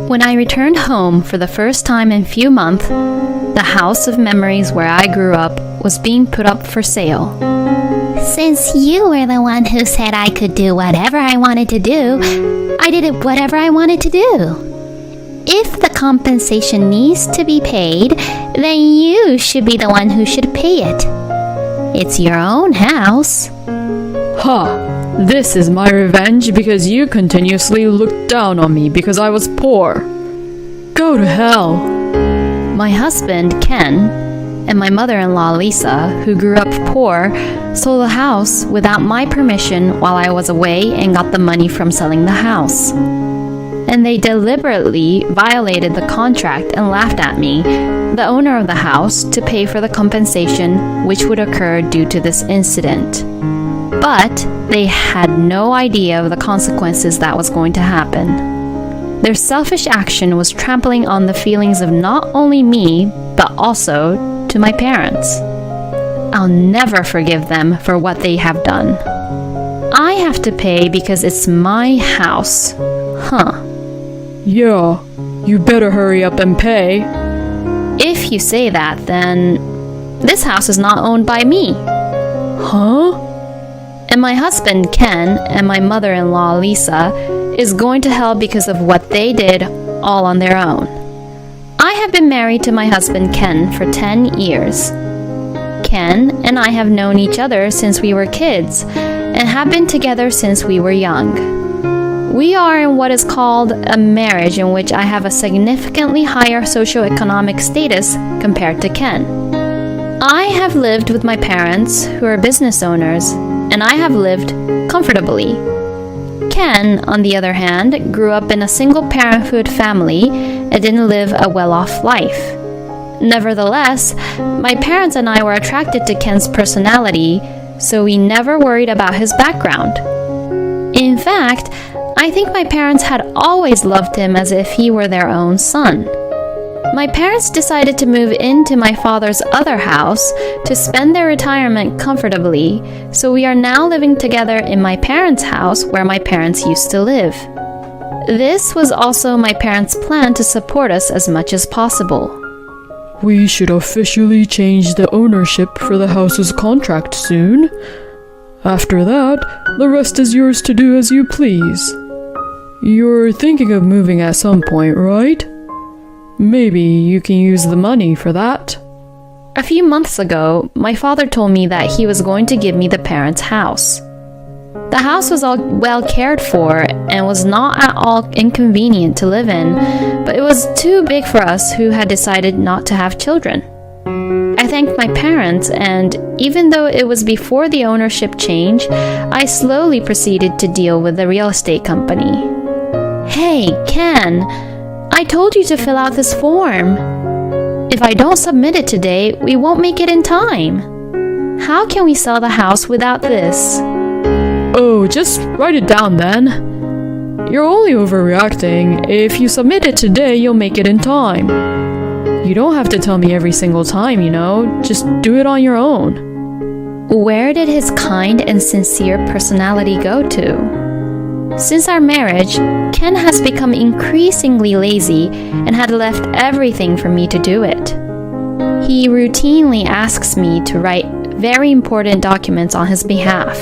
When I returned home for the first time in few months, the house of memories where I grew up was being put up for sale. Since you were the one who said I could do whatever I wanted to do, I did it whatever I wanted to do. If the compensation needs to be paid, then you should be the one who should pay it. It's your own house. Ha! This is my revenge because you continuously looked down on me because I was poor. Go to hell. My husband, Ken, and my mother-in-law, Lisa, who grew up poor, sold the house without my permission while I was away and got the money from selling the house. And they deliberately violated the contract and laughed at me, the owner of the house, to pay for the compensation which would occur due to this incident. But they had no idea of the consequences that was going to happen. Their selfish action was trampling on the feelings of not only me, but also to my parents. I'll never forgive them for what they have done. I have to pay because it's my house. Huh. Yeah, you better hurry up and pay. If you say that, then this house is not owned by me. Huh? And my husband, Ken, and my mother-in-law, Lisa, is going to hell because of what they did all on their own. I have been married to my husband, Ken, for 10 years. Ken and I have known each other since we were kids and have been together since we were young. We are in what is called a marriage in which I have a significantly higher socioeconomic status compared to Ken. I have lived with my parents, who are business owners, and I have lived comfortably. Ken, on the other hand, grew up in a single-parenthood family and didn't live a well-off life. Nevertheless, my parents and I were attracted to Ken's personality, so we never worried about his background. In fact, I think my parents had always loved him as if he were their own son. My parents decided to move into my father's other house to spend their retirement comfortably, so we are now living together in my parents' house where my parents used to live. This was also my parents' plan to support us as much as possible. We should officially change the ownership for the house's contract soon. After that, the rest is yours to do as you please. You're thinking of moving at some point, right? Maybe you can use the money for that. A few months ago, my father told me that he was going to give me the parents' house. The house was all well cared for and was not at all inconvenient to live in, but it was too big for us who had decided not to have children. I thanked my parents, and even though it was before the ownership change, I slowly proceeded to deal with the real estate company. Hey, Ken, I told you to fill out this form. If I don't submit it today, we won't make it in time. How can we sell the house without this? Oh, just write it down then. You're only overreacting. If you submit it today, you'll make it in time. You don't have to tell me every single time, Just do it on your own. Where did his kind and sincere personality go to? Since our marriage, Ken has become increasingly lazy and had left everything for me to do it. He routinely asks me to write very important documents on his behalf.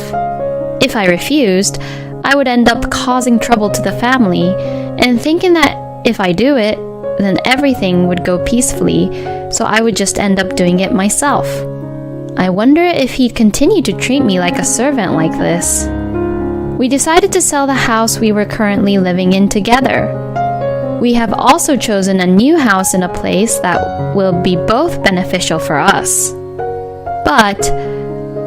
If I refused, I would end up causing trouble to the family and thinking that if I do it, then everything would go peacefully, so I would just end up doing it myself. I wonder if he'd continue to treat me like a servant like this. We decided to sell the house we were currently living in together. We have also chosen a new house in a place that will be both beneficial for us. But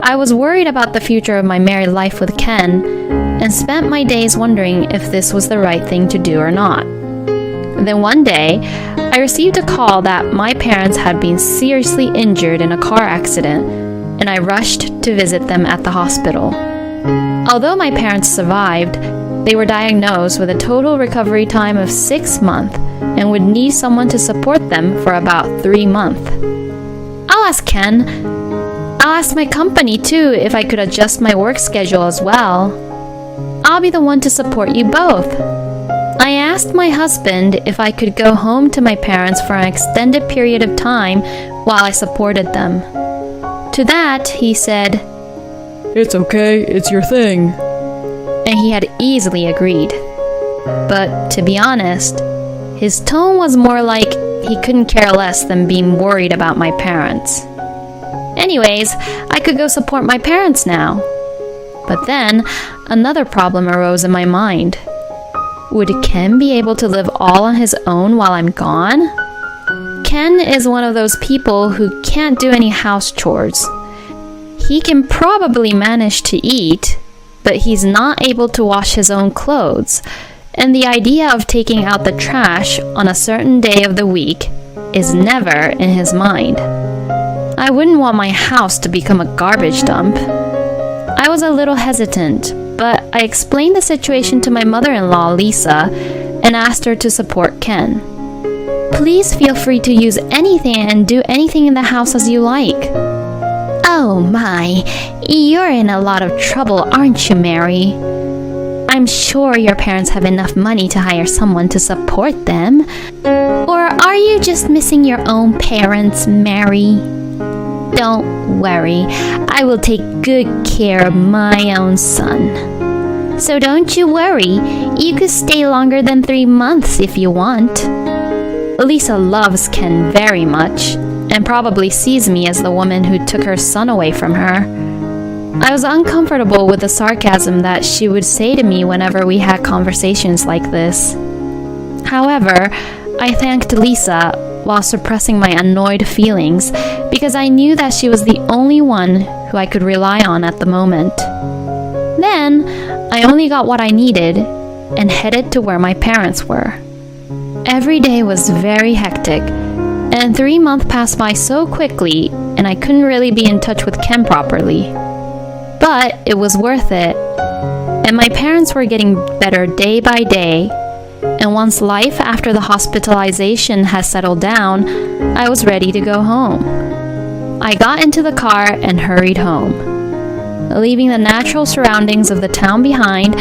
I was worried about the future of my married life with Ken and spent my days wondering if this was the right thing to do or not. Then one day, I received a call that my parents had been seriously injured in a car accident, and I rushed to visit them at the hospital. Although my parents survived, they were diagnosed with a total recovery time of 6 months and would need someone to support them for about 3 months. I'll ask Ken. I'll ask my company too if I could adjust my work schedule as well. I'll be the one to support you both. I asked my husband if I could go home to my parents for an extended period of time while I supported them. To that, he said, It's okay, it's your thing. and he had easily agreed. But to be honest, his tone was more like he couldn't care less than being worried about my parents. Anyways, I could go support my parents now. But then, another problem arose in my mind. Would Ken be able to live all on his own while I'm gone? Ken is one of those people who can't do any house chores. He can probably manage to eat, but he's not able to wash his own clothes, and the idea of taking out the trash on a certain day of the week is never in his mind. I wouldn't want my house to become a garbage dump. I was a little hesitant, but I explained the situation to my mother-in-law, Lisa, and asked her to support Ken. Please feel free to use anything and do anything in the house as you like. Oh my, you're in a lot of trouble, aren't you, Mary? I'm sure your parents have enough money to hire someone to support them. Or are you just missing your own parents, Mary? Don't worry, I will take good care of my own son. So don't you worry, you could stay longer than 3 months if you want. Lisa loves Ken very much, and probably sees me as the woman who took her son away from her. I was uncomfortable with the sarcasm that she would say to me whenever we had conversations like this. However, I thanked Lisa while suppressing my annoyed feelings because I knew that she was the only one who I could rely on at the moment. Then, I only got what I needed and headed to where my parents were. Every day was very hectic, and 3 months passed by so quickly, and I couldn't really be in touch with Ken properly. But it was worth it, and my parents were getting better day by day, and once life after the hospitalization had settled down, I was ready to go home. I got into the car and hurried home. Leaving the natural surroundings of the town behind,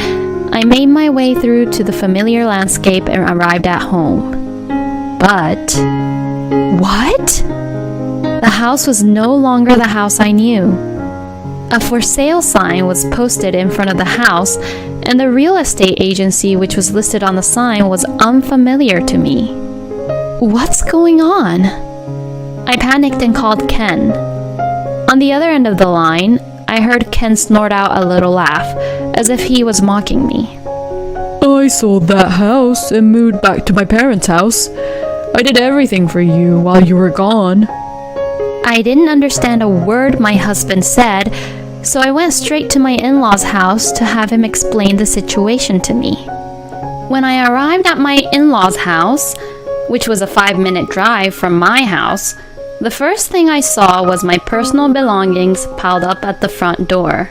I made my way through to the familiar landscape and arrived at home. But what? The house was no longer the house I knew. A for sale sign was posted in front of the house, and the real estate agency which was listed on the sign was unfamiliar to me. What's going on? I panicked and called Ken. On the other end of the line, I heard Ken snort out a little laugh, as if he was mocking me. I sold that house and moved back to my parents' house. I did everything for you while you were gone. I didn't understand a word my husband said, so I went straight to my in-laws' house to have him explain the situation to me. When I arrived at my in-laws' house, which was a 5-minute drive from my house, the first thing I saw was my personal belongings piled up at the front door.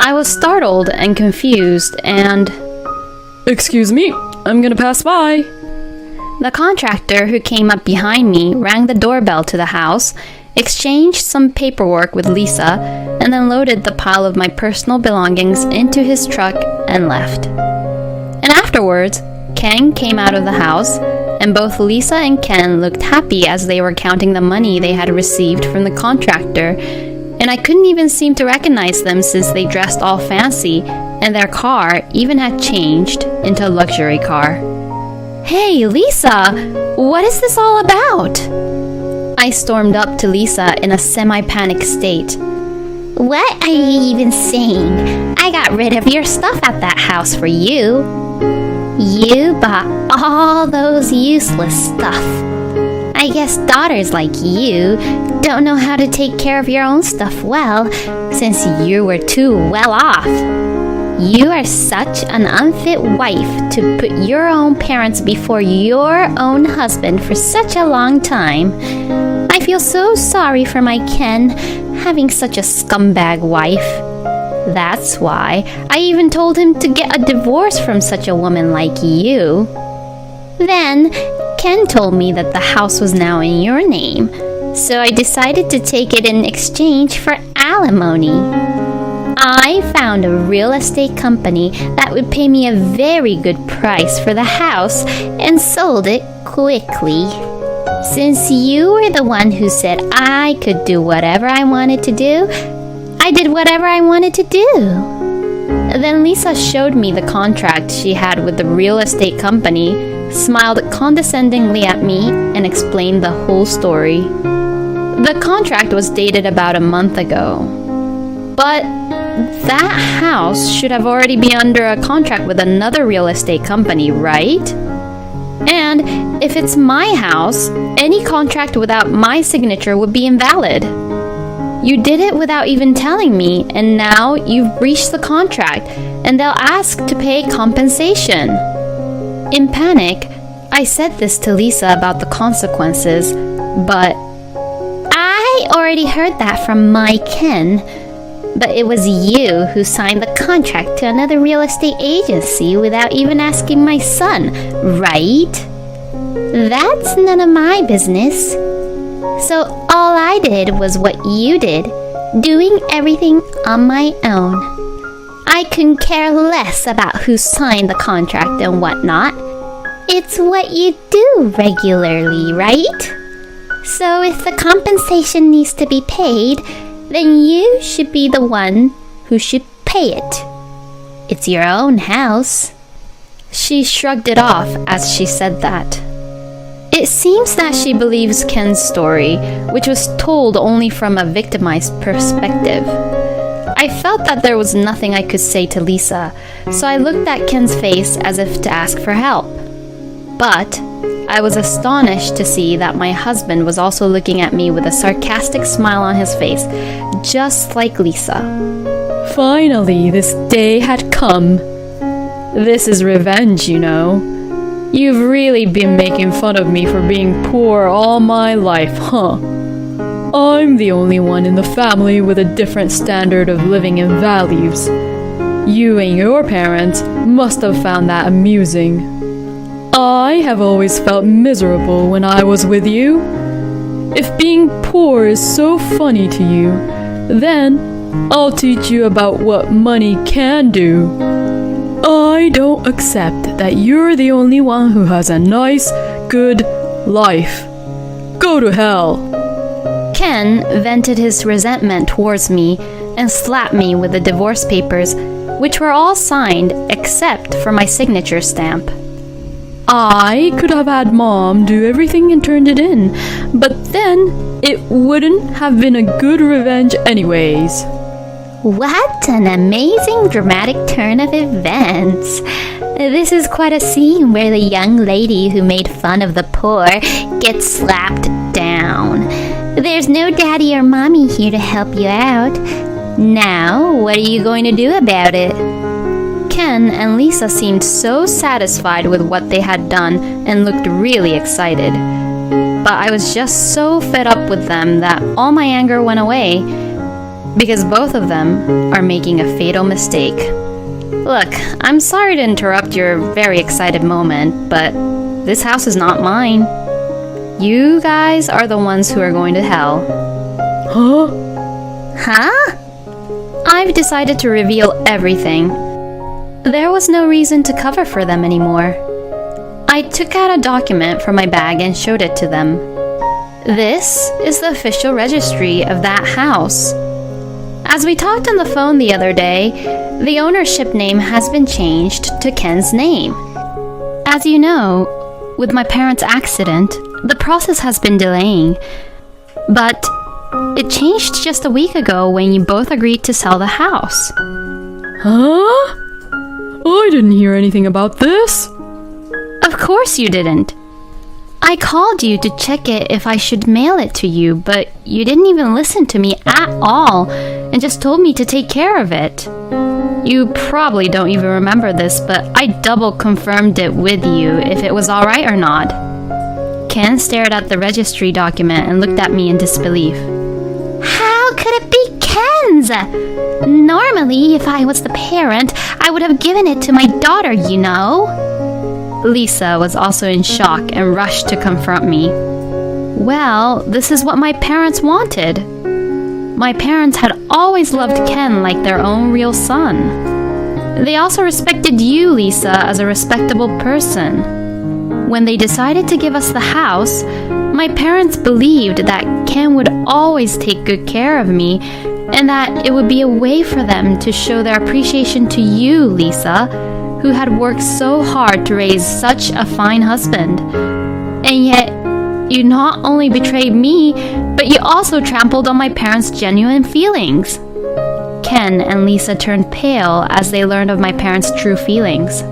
I was startled and confused and... Excuse me, I'm gonna pass by. The contractor who came up behind me rang the doorbell to the house, exchanged some paperwork with Lisa, and then loaded the pile of my personal belongings into his truck and left. And afterwards, Ken came out of the house, and both Lisa and Ken looked happy as they were counting the money they had received from the contractor, and I couldn't even seem to recognize them since they dressed all fancy, and their car even had changed into a luxury car. Hey, Lisa! What is this all about? I stormed up to Lisa in a semi-panic state. What are you even saying? I got rid of your stuff at that house for you. You bought all those useless stuff. I guess daughters like you don't know how to take care of your own stuff well, since you were too well off. You are such an unfit wife to put your own parents before your own husband for such a long time. I feel so sorry for my Ken having such a scumbag wife. That's why I even told him to get a divorce from such a woman like you. Then, Ken told me that the house was now in your name, so I decided to take it in exchange for alimony. I found a real estate company that would pay me a very good price for the house and sold it quickly. Since you were the one who said I could do whatever I wanted to do, I did whatever I wanted to do. Then Lisa showed me the contract she had with the real estate company, smiled condescendingly at me, and explained the whole story. The contract was dated about a month ago. But that house should have already been under a contract with another real estate company, right? And if it's my house, any contract without my signature would be invalid. You did it without even telling me, and now you've breached the contract, and they'll ask to pay compensation. In panic, I said this to Lisa about the consequences, but I already heard that from my Ken. But it was you who signed the contract to another real estate agency without even asking my son, right? That's none of my business. So all I did was what you did, doing everything on my own. I couldn't care less about who signed the contract and whatnot. It's what you do regularly, right? So if the compensation needs to be paid, then you should be the one who should pay it. It's your own house. She shrugged it off as she said that. It seems that she believes Ken's story, which was told only from a victimized perspective. I felt that there was nothing I could say to Lisa, so I looked at Ken's face as if to ask for help. But I was astonished to see that my husband was also looking at me with a sarcastic smile on his face, just like Lisa. Finally, this day had come. This is revenge, you know. You've really been making fun of me for being poor all my life, huh? I'm the only one in the family with a different standard of living and values. You and your parents must have found that amusing. I have always felt miserable when I was with you. If being poor is so funny to you, then I'll teach you about what money can do. I don't accept that you're the only one who has a nice, good life. Go to hell. Ken vented his resentment towards me and slapped me with the divorce papers, which were all signed except for my signature stamp. I could have had Mom do everything and turned it in, but then it wouldn't have been a good revenge anyways. What an amazing dramatic turn of events. This is quite a scene where the young lady who made fun of the poor gets slapped down. There's no daddy or mommy here to help you out. Now, what are you going to do about it? Ken and Lisa seemed so satisfied with what they had done and looked really excited. But I was just so fed up with them that all my anger went away, because both of them are making a fatal mistake. Look, I'm sorry to interrupt your very excited moment, but this house is not mine. You guys are the ones who are going to hell. Huh? I've decided to reveal everything. There was no reason to cover for them anymore. I took out a document from my bag and showed it to them. This is the official registry of that house. As we talked on the phone the other day, the ownership name has been changed to Ken's name. As you know, with my parents' accident, the process has been delaying. But it changed just a week ago when you both agreed to sell the house. Huh? I didn't hear anything about this. Of course you didn't. I called you to check it if I should mail it to you, but you didn't even listen to me at all and just told me to take care of it. You probably don't even remember this, but I double confirmed it with you if it was alright or not. Ken stared at the registry document and looked at me in disbelief. How could it be Ken's? Normally, if I was the parent, I would have given it to my daughter, you know. Lisa was also in shock and rushed to confront me. Well, this is what my parents wanted. My parents had always loved Ken like their own real son. They also respected you, Lisa, as a respectable person. When they decided to give us the house, my parents believed that Ken would always take good care of me and that it would be a way for them to show their appreciation to you, Lisa, who had worked so hard to raise such a fine husband. And yet, you not only betrayed me, but you also trampled on my parents' genuine feelings. Ken and Lisa turned pale as they learned of my parents' true feelings.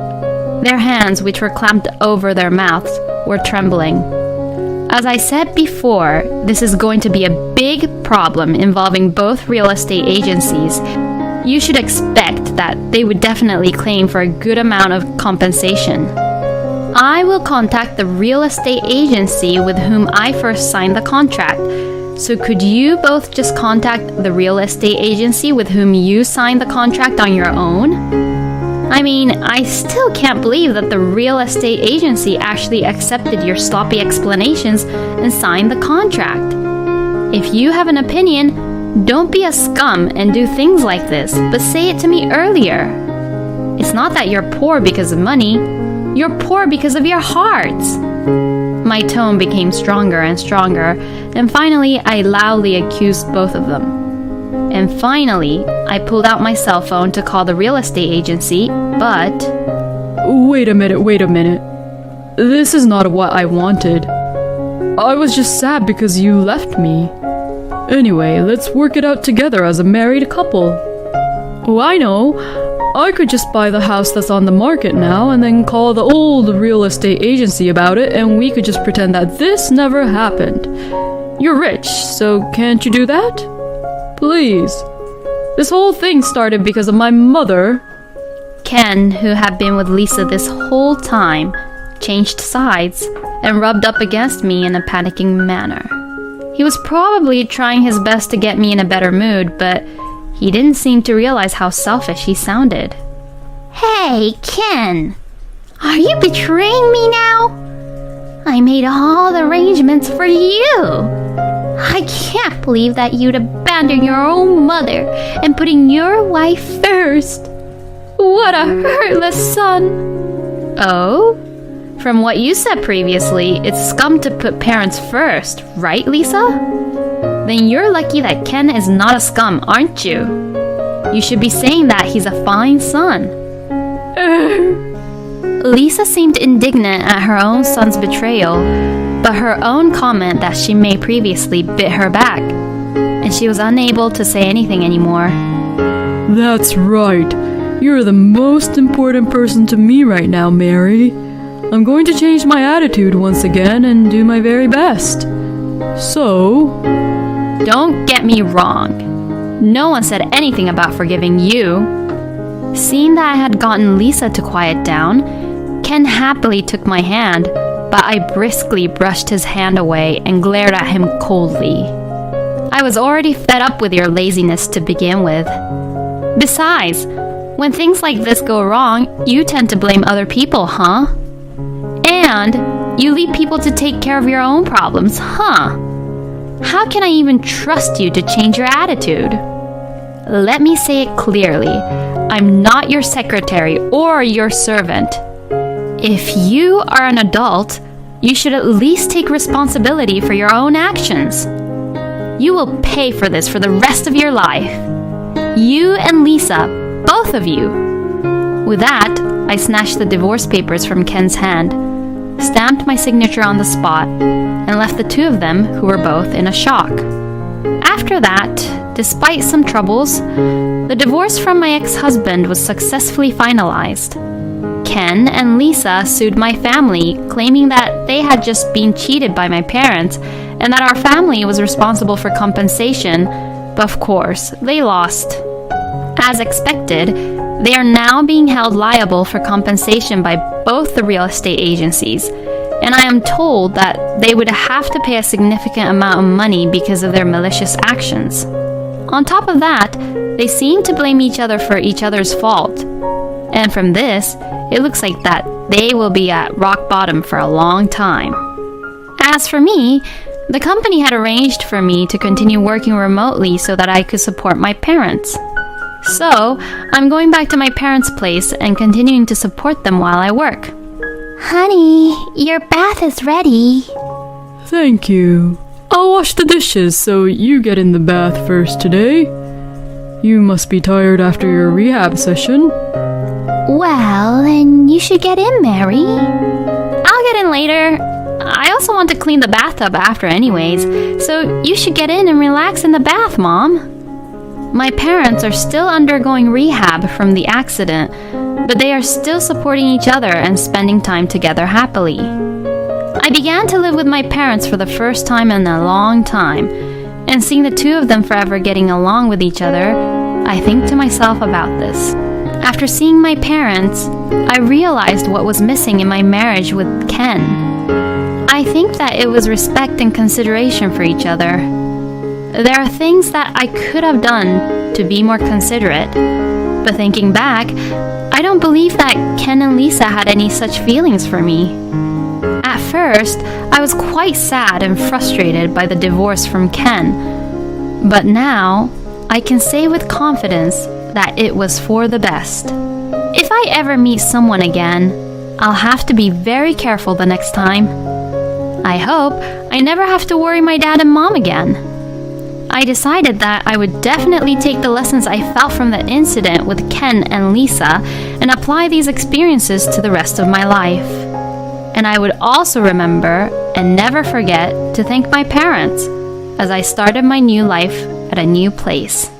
Their hands, which were clamped over their mouths, were trembling. As I said before, this is going to be a big problem involving both real estate agencies. You should expect that they would definitely claim for a good amount of compensation. I will contact the real estate agency with whom I first signed the contract. So could you both just contact the real estate agency with whom you signed the contract on your own? I mean, I still can't believe that the real estate agency actually accepted your sloppy explanations and signed the contract. If you have an opinion, don't be a scum and do things like this, but say it to me earlier. It's not that you're poor because of money. You're poor because of your hearts. My tone became stronger and stronger, and finally I loudly accused both of them. And finally, I pulled out my cell phone to call the real estate agency, but... Wait a minute. This is not what I wanted. I was just sad because you left me. Anyway, let's work it out together as a married couple. Oh, I know. I could just buy the house that's on the market now and then call the old real estate agency about it, and we could just pretend that this never happened. You're rich, so can't you do that? Please. This whole thing started because of my mother. Ken, who had been with Lisa this whole time, changed sides and rubbed up against me in a panicking manner. He was probably trying his best to get me in a better mood, but he didn't seem to realize how selfish he sounded. Hey, Ken! Are you betraying me now? I made all the arrangements for you! I can't believe that you'd abandon your own mother and putting your wife first. What a heartless son! Oh? From what you said previously, it's scum to put parents first, right, Lisa? Then you're lucky that Ken is not a scum, aren't you? You should be saying that he's a fine son. Lisa seemed indignant at her own son's betrayal, but her own comment that she made previously bit her back, and she was unable to say anything anymore. That's right. You're the most important person to me right now, Mary. I'm going to change my attitude once again and do my very best. So... Don't get me wrong. No one said anything about forgiving you. Seeing that I had gotten Lisa to quiet down, Ken happily took my hand, but I briskly brushed his hand away and glared at him coldly. I was already fed up with your laziness to begin with. Besides, when things like this go wrong, you tend to blame other people, huh? And you leave people to take care of your own problems, huh? How can I even trust you to change your attitude? Let me say it clearly. I'm not your secretary or your servant. If you are an adult, you should at least take responsibility for your own actions. You will pay for this for the rest of your life. You and Lisa, both of you. With that, I snatched the divorce papers from Ken's hand, stamped my signature on the spot, and left the two of them, who were both in a shock. After that, despite some troubles, the divorce from my ex-husband was successfully finalized. Ken and Lisa sued my family, claiming that they had just been cheated by my parents and that our family was responsible for compensation, but of course, they lost. As expected, they are now being held liable for compensation by both the real estate agencies, and I am told that they would have to pay a significant amount of money because of their malicious actions. On top of that, they seem to blame each other for each other's fault. And from this, it looks like that they will be at rock bottom for a long time. As for me, The company had arranged for me to continue working remotely so that I could support my parents. So, I'm going back to my parents' place and continuing to support them while I work. Honey, your bath is ready. Thank you. I'll wash the dishes, so you get in the bath first today. You must be tired after your rehab session. Well, then you should get in, Mary. I'll get in later. I also want to clean the bathtub after anyways, so you should get in and relax in the bath, Mom. My parents are still undergoing rehab from the accident, but they are still supporting each other and spending time together happily. I began to live with my parents for the first time in a long time, and seeing the two of them forever getting along with each other, I think to myself about this. After seeing my parents, I realized what was missing in my marriage with Ken. I think that it was respect and consideration for each other. There are things that I could have done to be more considerate, but thinking back, I don't believe that Ken and Lisa had any such feelings for me. At first, I was quite sad and frustrated by the divorce from Ken, but now I can say with confidence that it was for the best. If I ever meet someone again, I'll have to be very careful the next time. I hope I never have to worry my dad and mom again. I decided that I would definitely take the lessons I felt from the incident with Ken and Lisa and apply these experiences to the rest of my life. And I would also remember and never forget to thank my parents as I started my new life at a new place.